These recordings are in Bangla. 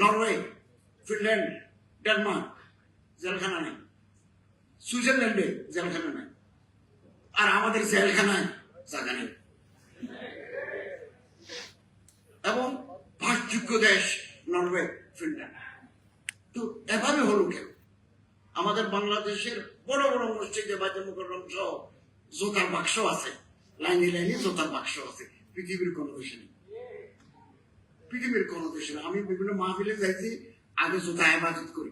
নরওয়ে, ফিনল্যান্ড, ডেনমার্ক জেলখানা নেই, সুইজারল্যান্ডে জেলখানা নেই, আর আমাদের জেলখানায় জায়গা নেই। এবং বাসযোগ্য দেশ নরওয়ে, ফিনল্যান্ড। তো এভাবে হলো কেন? আমাদের বাংলাদেশের বড় বড় মসজিদে বাইতুল মুকাররম সহ জোতার বাক্স আছে, লাইনে লাইনে জোতার বাক্স আছে। পৃথিবীর কোনো দেশে নেই, পৃথিবীর কোনো দেশে নেই। আমি বিভিন্ন মাহফিলে যাইছি, আগে জোতা হেফাজত করি।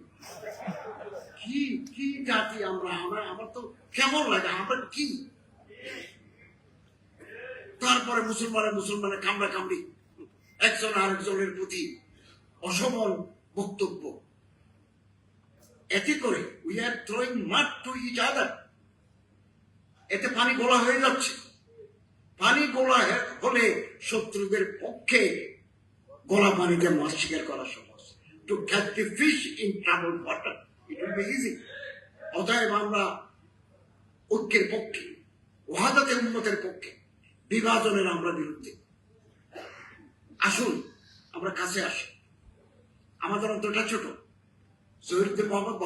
কি কি জাতি আমরা! আমার তো কেমন লাগে, আমরা কি! তারপরে মুসলমানের কামড়া কামড়ি, একজন আরেকজনের প্রতি অসমল বক্তব্য। এতে করে we are throwing mud to each other. এতে পানি গোলা হয়ে যাচ্ছে। পানি গোলা হলে শত্রুদের পক্ষে গোলা পানিতে মাছ শিকার করা সহজ। To catch the fish in troubled water it will be easy. অতএব আমরা ঐক্যের পক্ষে, ওয়াহাদাতে উম্মতের পক্ষে, বিভাজনের আমরা বিরুদ্ধে। আসুন আমরা কাছে আসি। আমাদের অন্তরটা ছোট। জহিরুদ্দিন মোহাম্মদ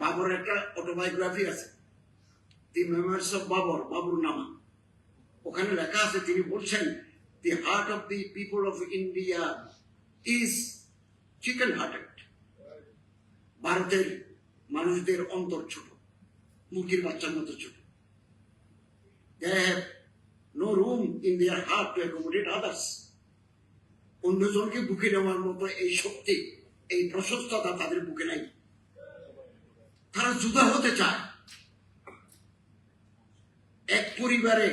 বাবরের একটা অটোবায়োগ্রাফি আছে, দি মেমোরিজ অফ বাবর নামা। ওখানে লেখা আছে, তিনি বলছেন, দি heart of the people of India is chicken hearted. ভারতের মানুষদের অন্তর ছোট, মুরগির বাচ্চার মতো ছোট। They have no room in their heart to accommodate others. অন্যজনকে বুকে নেওয়ার মতো এই শক্তি, এই প্রশস্ততা তাদের বুকে নাই। তারা জুদা হতে চায়। এক পরিবারে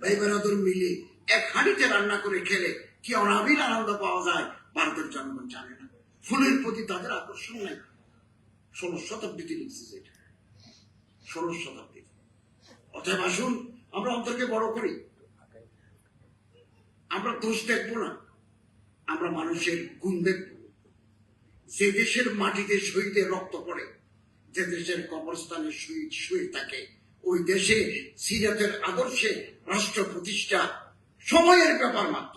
ভাই বেরাদর মিলে এক হাঁড়িতে রান্না করে খেলে কি অনাবিল আনন্দ পাওয়া যায়, ভারতের জনগণ জানে না। ফুলের প্রতি তাদের আকর্ষণ নাই। 16 শতাব্দীতে লিখছে যেটা, 16 শতাব্দী। অতএব আসুন আমরা অন্তরকে বড় করি। আমরা দোষ দেখবো না, আমরা মানুষের গুণ দেখব। যে দেশের মাটিতে শহীদের রক্ত পড়ে, যে দেশের কবরস্থানে শহীদ শুয়ে থাকে, ওই দেশে সিরাতের আদর্শে রাষ্ট্র প্রতিষ্ঠা সময়ের ব্যাপার মাত্র।